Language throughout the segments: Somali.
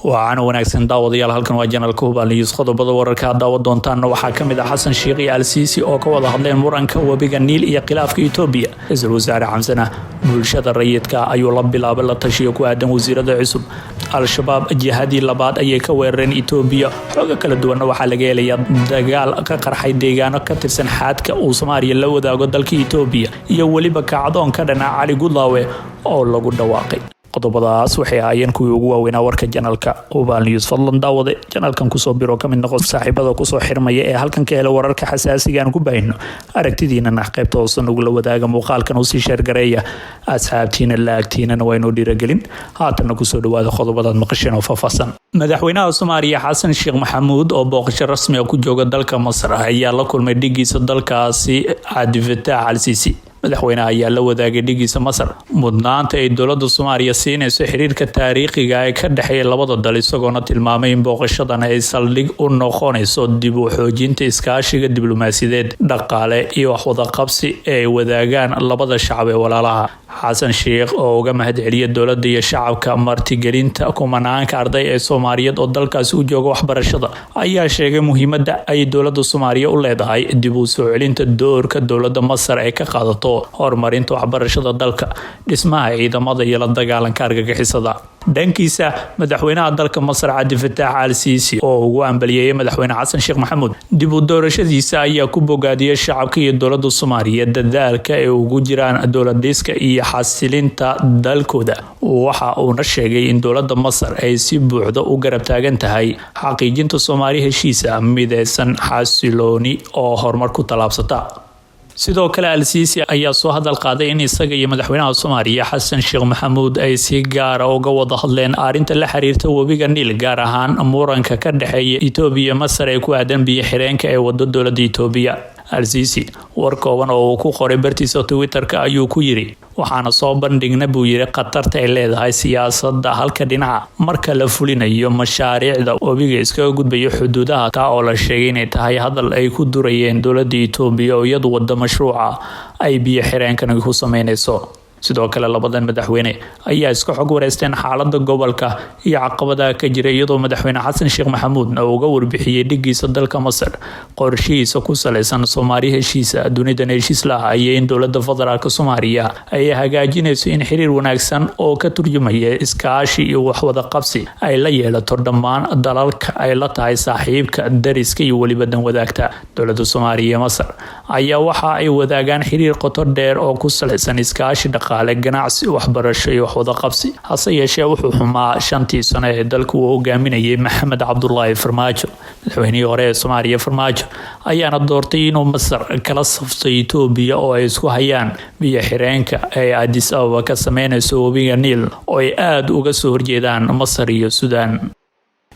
waxaana wanaagsan daawadayaal halkan waa janalka Hubal News qodobada wararka daawad doontaan waxaa kamid ah Xasan Sheikh iyo Al-Sisi oo ka wada hadleen muranka wabiga Niil iyo khilaafka Itoobiya. Ra'iisul Wasaare Xamsana bulshada rayidka ayuu la bilaabay la tashiyo ku aadan wasiirada cusub. Al-Shabaab jihadii labaad ayay ka weerareen Itoobiya. Xoga kala duwan waxaa laga helayaa dagaal ka qarxay deegaano ka tirsan xadka uu Soomaaliya la wadaago dalka Itoobiya iyo waliba kacdoon ka dhana Cali Gudlaawe oo lagu dhawaaqay. qodobadaas waxay ahaayeen kuwii ugu waaweynaa warka janalka Hubal News. fadlan daawade janalkan kusoo biro kamid noqo saaxiibada kusoo xirmaya ee halkan ka hela wararka xasaasiga aan ku baahino aragtidiina qaybta hoose ugu la wadaaga muuqaalkan oo si share gareeya asxaabtiina laagtiina waynu dhiirigelin haatan kusoo dhawaada qodobadaad maqasheen oo faahfaahsan. madaxweynaha Soomaaliya Xasan Sheikh Maxamuud oo booqasho rasmi ah ku jooga dalka Masar ayaa la kulmay dhigiisa dalkaasi Cabdi Fattaax Al-Sisi. madaxweynaha ayaa la wadaagay dhigiisa Masar mudnaanta ay dowladda Soomaaliya siinayso xiriirka taariikhiga ee ka dhaxeeya labada dal isagoo tilmaamay in booqashadan ay saldhig u noqonayso dib u xoojinta iskaashiga diblomaasiyadeed dhaqaale iyo wada qabsi ee wadaagaan labada shacab ee walaalaha. Xasan Sheikh oo uga mahadceliyay dowladda iyo shacabka martigelinta kumanaanka arday ee Soomaaliyeed oo dalkaasi u jooga waxbarashada ayaa sheegay muhiimadda ay dowladda Soomaaliya u leedahay dib u soo celinta doorka dowladda Masar ee ka qaadato horumarinta waxbarashada dalka, dhismaha ciidamada iyo la dagaalanka argagixisada. dhankiisa madaxweynaha dalka Masar Cabdi Fattaax Al-Sisi oo ugu ambaliyay madaxweyne Xasan Sheikh Maxamuud dib u doorashadiisa ayaa ku bogaadiyay shacabka iyo dowladda Soomaaliya dadaalka ay ugu jiraan dowladiska iyo xasilinta dalkooda. waxa uu sheegay in dowladda Masar ay si buuxda u garab taagan tahay xaqiijinta Soomaaliya heshiisa midaysan xasilooni oo horumar ku talaabsata. sidoo kale Al-Sisi ayaa soo hadal qaaday in isaga iyo madaxweynaha Soomaaliya Xasan Sheikh Maxamuud ay si gaar ah uga wada hadleen arinta la xiriirta wabiga Niil gaar ahaan muranka ka dhaxeeya Itoobiya Masar ee ku aadan biyo xireenka ee wada dowladda Itoobiya. Al-Sisi war kooban oo uu ku qoray bartiisa Twitter-ka ayuu ku yiri waxaana soo bandhignay buu yiri qatarta ay leedahay siyaasadda halka dhinaca marka la fulinayo mashaariicda wabiga iska gudbayo xuduudaha taa oo la sheegay inay tahay hadal ay ku durayeen dowladda Itoobiya oo iyadu wada mashruuca ay biyo xireenkan ku sameynayso. sidoo kale labadan madaxweyne ayaa iska xog wareysteen xaaladda gobolka iyo caqabadaha ka jira iyadoo madaxweyne Xasan Sheikh Maxamuud uu uga warbixiyay dhigiisa dalka Masar qorshihiisa ku saleysan Soomaaliya heshiisa dunida heshiis la ah in dowladda federaalka Soomaaliya ay hagaajinayso in xiriir wanaagsan oo ka turjumaya iskaashi iyo wax wada qabsi ay la yeelato dhammaan dalalka ay la tahay saaxiibka dariska iyo waliba dan wadaagta. dowladda Soomaaliya iyo Masar ayaa waxa ay wadaagaan xiriir qoto dheer oo ku saleysan iskaashi ganacsi waxbarasho iyo wada qabsi. hase yeeshee wuxuu xumaa 5 sano ee dalku uu hogaaminayay Maxamed Cabdullaahi Farmaajo. madaxweynihii hore ee Soomaaliya Farmaajo ayaana doortay inuu Masar kala safto Itoobiya oo ay isku hayaan biyo xireenka ee Addis Ababa ka sameynayso wabiga Niil oo ay aad uga soo horjeedaan Masar iyo Suudaan.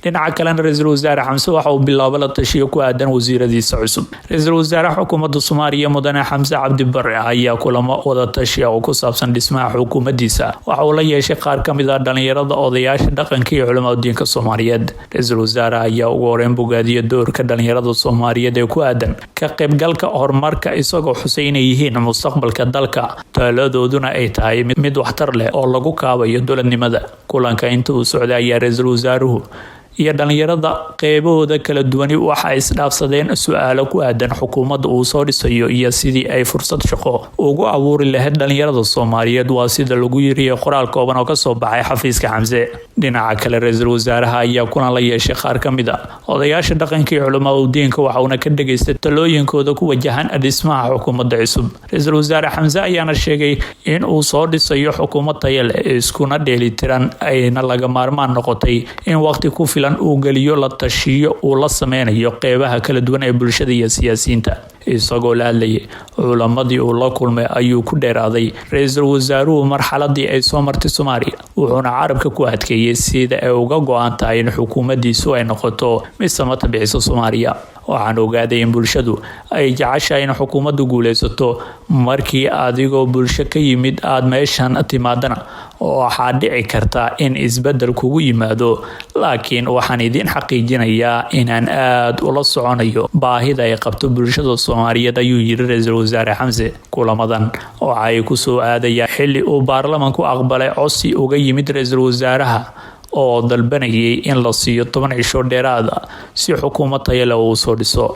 dhinaca kalena Ra'iisul Wasaare Xamse waxa uu bilaabay la tashiyo ku aadan wasiiradiisa cusub. Ra'iisul Wasaare xukuumadda Soomaaliya Mudane Xamse Cabdi Barre ayaa kulamo wada tashiyo oo ku saabsan dhismaha xukuumaddiisa waxa uu la yeeshay qaar kamid ah dhalinyarada odayaasha dhaqanka iyo culimada diinka Soomaaliyeed. Ra'iisul Wasaare ayaa ugu horeyn bogaadiyay doorka dhalinyarada Soomaaliyeed ee ku aadan ka qaybgalka horumarka isagoo xuseen yihiin mustaqbalka dalka taladooduna ay tahay mid waxtar leh oo lagu kaabayo dowladnimada. kulanka inta uu socday ayaa Ra'iisul Wasaaruhu iyo dhalinyarada qeybahooda kala duwan waxa ay isdhaafsadeen su'aalo ku aadan xukuumadda uu soo dhisayo iyo sidii ay fursad shaqo ugu abuuri lahayd dhalinyarada Soomaaliyeed waa sida lagu yiri qoraal kooban oo ka soo baxay xafiiska Xamse. dhinaca kale Ra'iisul Wasaaraha ayaa kulan la yeeshay qaar kamid ah odayaasha dhaqanka iyo culimada diinka waxa uu ka dhageystay talooyinkooda ku wajahan dhismaha xukuumadda cusub. Ra'iisul Wasaare Xamse ayaana sheegay in uu soo dhisayo xukuumad tayo leh iskuna dheelitiran ayna laga maarmaan noqotay in waqti ku filan uu galiyo la tashiyo uu la sameynayo qeybaha kala duwan ee bulshada iyo siyaasiyiinta. isagoo la hadlayay culamadii uu la kulmay ayuu ku dheeraaday Ra'iisul Wasaaruhu marxaladii ay soo martay Soomaaliya wuxuuna carabka ku adkeeyay sida ay uga go'an tahay in xukuumaddiisu ay noqoto mid samata bixisa Soomaaliya. waxaan ogaaday in bulshadu ay jeceshahay in xukuumaddu guuleysato markii adigoo bulsho ka yimid aad meeshan timaadana waxaa dhici karta in isbedel kugu yimaado laakiin waxaan idin xaqiijinayaa inaan aad ula soconayo baahida ay qabto bulshada Soomaaliyeed ayuu yiri Ra'iisul Wasaare Xamse. kulamadan waxay ku soo aadaya xilli uu baarlamaanku aqbalay codsi uga yimid Ra'iisul Wasaaraha oo dalbanayay in la siiyo 10 cisho dheeraad ah si xukuumad tayo leh uu soo dhiso.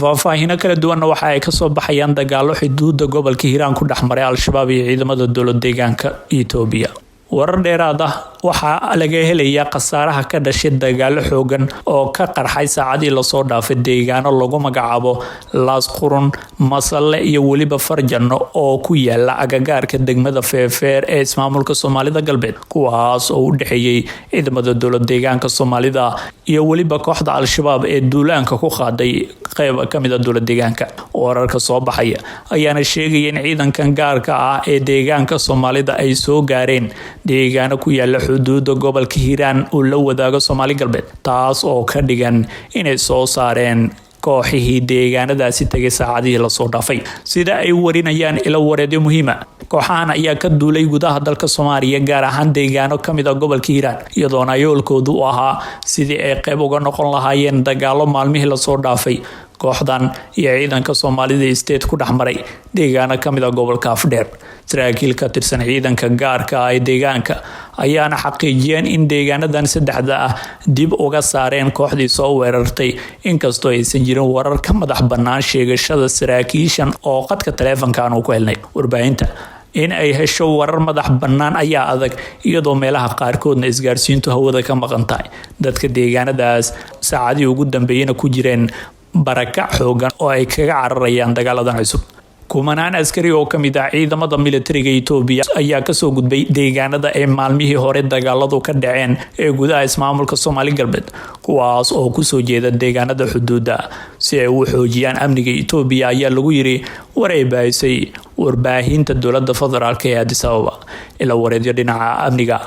faahfaahino kala duwanna waxa ay kasoo baxayaan dagaalo xuduuda gobolka Hiiraan ku dhexmaray Al-Shabaab iyo ciidamada dowlad deegaanka Itoobiya. warar dheeraad ah waxaa laga helayaa khasaaraha ka dhashay dagaalo xoogan oo ka qarxay saacadii lasoo dhaafay deegaano lagu magacaabo Laas Qurun, Masalle iyo weliba Farjano oo ku yaala agagaarka degmada Feefeer ee ismaamulka Soomaalida Galbeed, kuwaas oo u dhaxeeyay ciidamada dowlad deegaanka Soomaalida iyo weliba kooxda Al-Shabaab ee duulaanka ku qaaday qayb ka mid ah dowlad deegaanka. wararka soo baxaya ayaana sheegaya in ciidankan gaarka ah ee deegaanka Soomaalida ay soo gaareen deegaano ku yaala xuduuda gobolka Hiiraan oo la wadaago Soomaali Galbeed, taas oo ka dhigan inay soo saareen kooxihii deegaanadaasi tagay saacadihii lasoo dhaafay. sida ay warinayaan ilo wareedyo muhiima, kooxahan ayaa ka duulay gudaha dalka Soomaaliya gaar ahaan deegaano ka mid ah gobolka Hiiraan, iyadoona yoolkoodu u ahaa sidii ay qayb uga noqon lahaayeen dagaalo maalmihii lasoo dhaafay kooxdan iyo ciidanka Soomaalida state ku dhexmaray deegaano ka mid ah gobolka Afdheer. saraakiil ka tirsan ciidanka gaarka ah ee deegaanka ayaana xaqiijiyeen in deegaanadan saddexda ah dib uga saareen kooxdii soo weerartay, inkastoo aysan jirin warar ka madax bannaan sheegashada saraakiishan oo qadka taleefankan uu ku helnay. warbaahinta in ay hesho warar madax bannaan ayaa adag, iyadoo meelaha qaarkoodna isgaarsiintu hawada ka maqan tahay. dadka deegaanadaas saacadii ugu dambeeyayna ku jireen barakac xoogan oo ay kaga cararayaan dagaaladan cusub. kumanaan askari oo ka mid ah ciidamada militariga Itoobiya ayaa kasoo gudbay deegaanada ay maalmihii hore dagaaladu ka dhaceen ee gudaha ismaamulka Soomaali Galbeed, kuwaas oo kusoo jeeda deegaanada xuduuda si ay u xoojiyaan amniga Itoobiya, ayaa lagu yiri waray baahisay warbaahinta dowladda federaalka ee Addis Ababa. ila wareedyo dhinaca amniga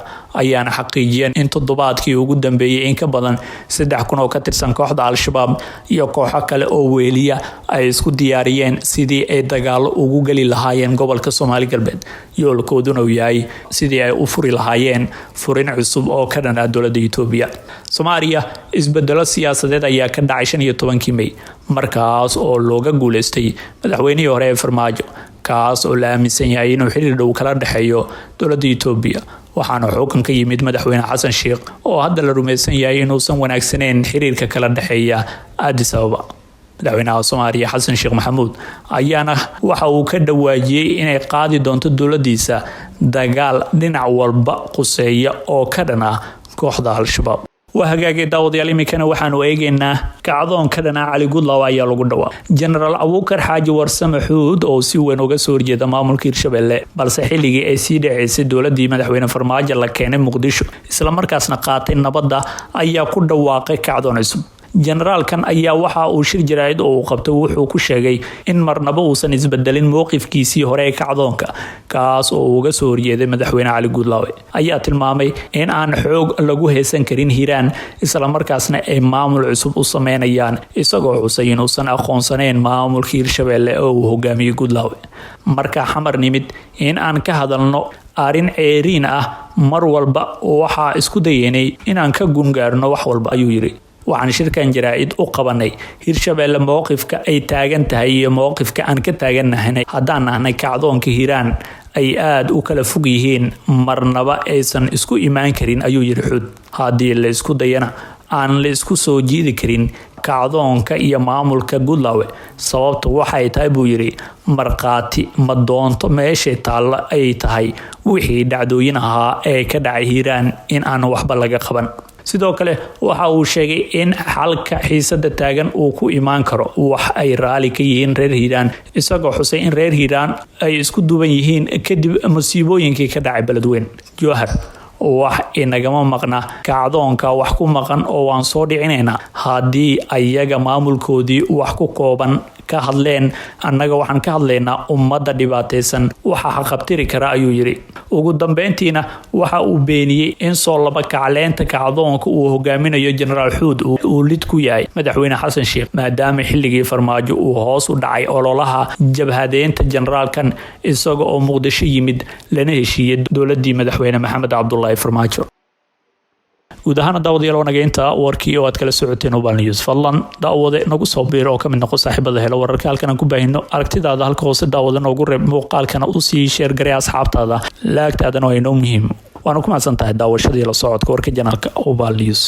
ayaana xaqiijiyeen in toddobaadkii ugu dambeeyay in ka badan 3,000 oo ka tirsan kooxda Al-Shabaab iyo kooxo kale oo weeliya ay isku diyaariyeen sidii ay dagaalo ugu gali lahaayeen gobolka Soomaali Galbeed, yoolkooduna uu yahay sidii ay u furi lahaayeen furin cusub oo ka dhan ah dowladda Itoobiya. Soomaaliya isbedelo siyaasadeed ayaa ka dhacay 15 May, markaas oo looga guuleystay madaxweynihii hore ee Farmaajo, kaas oo la aaminsan yahay inuu xiriir dhow kala dhaxeeyo dowladda Itoobiya. waxaana xukunka ka yimid madaxweyne Xasan Sheikh oo hadda la rumaysan yahay inuusan wanaagsaneyn xiriirka kala dhaxeeya Addis Ababa. madaxweynaha Soomaaliya Xasan Sheikh Maxamuud ayaana waxa uu ka dhawaajiyay inay qaadi doonto dowladiisa dagaal dhinac walba quseeya oo ka dhan ah kooxda Al-Shabaab. وهاجي داود يلي كان وحن ويجينا كعضون كدنا علي جود الله ويا لو جدوا جنرال أبوكر حاج ورسم حود أو سوى نوجا سوريا ده معمول كير شبله بس حيلي أسيد عيسى دولة دي مدحوين فرماج الله كان مقدش إسلام مركز نقاطين نبضة أيا كل واقع كعضون اسم generaalkan ayaa waxa uu shir jaraa'id oo qabtay wuxuu ku sheegay in marnaba uusan isbedelin mowqifkiisii hore ee kacdoonka, kaas oo uga soo horjeeday madaxweyne Cali Guudlaawe. ayaa tilmaamay in aan xoog lagu heesan karin Hiiraan, isla markaasna ay maamul cusub u sameynayaan, isagoo xusay inuusan aqoonsaneyn maamulka Hiirshabelle oo uu hogaamiyay Guudlaawe. marka xamar nimid in aan ka hadalno arin ceeriin ah mar walba waxa isku dayeynay in aan ka gungaarno wax walba, ayuu yiri. waxaan shirkan jaraa'id u qabanay Hiirshabelle mowqifka ay taagan tahay iyo mowqifka aan ka taaganahay haddaan nahnay kacdoonka Hiiraan ay aad u kala fog yihiin, marnaba aysan isku imaan karin, ayuu yiri Xuud. haddii la isku dayana aan la isku soo jiidi karin kacdoonka iyo maamulka Guudlaawe, sababtu waxay tahay buu yiri marqaati ma doonto meesha taalla ay tahay wixii dhacdooyin ahaa ee ka dhacay Hiiraan in aan waxba laga qaban. sidoo kale waxa uu sheegay in xalka xiisada taagan uu ku imaan karo wax ay raali ka yihiin reer Hiiraan, isagoo xusay in reer Hiiraan ay isku duuban yihiin kadib masiibooyinkii ka dhacay Beledweyne. Jowhar wax inagama maqna kacdoonka wax ku maqan oo waan soo dhicinaynaa haddii ayaga maamulkoodii wax ku kooban ka hadleen, annaga waxaan ka hadlaynaa ummadda dhibaataysan waxa xaqabtiri kara, ayuu yiri. ugu dambeyntiina waxa uu beeniyay in soo laba kacleenta kacdoonka uu hogaaminayo generaal Xuud uu lid ku yahay madaxweyne Xasan Sheikh, maadaama xilligii Farmaajo uu hoos u dhacay ololaha jabhadeynta generaalkan isagoo oo Muqdisho yimid lana heshiiyay dowladii madaxweyne Maxamed Cabdullaahi Farmaajo. guud ahaan daawadayaal wanageynta warkii oo aad kala socoteen Ubal News, fadlan daawade nagu soo biiro oo kamid noqo saaxiibada helo wararka halkan aan ku baahino. aragtidaada halka hoose daawada noogu reeb, muuqaalkana u sii share garee asxaabtaada, laagtaadana waa inoo muhiim. waana ku mahadsan tahay daawashadii la socodka warka janaalka Hubal News.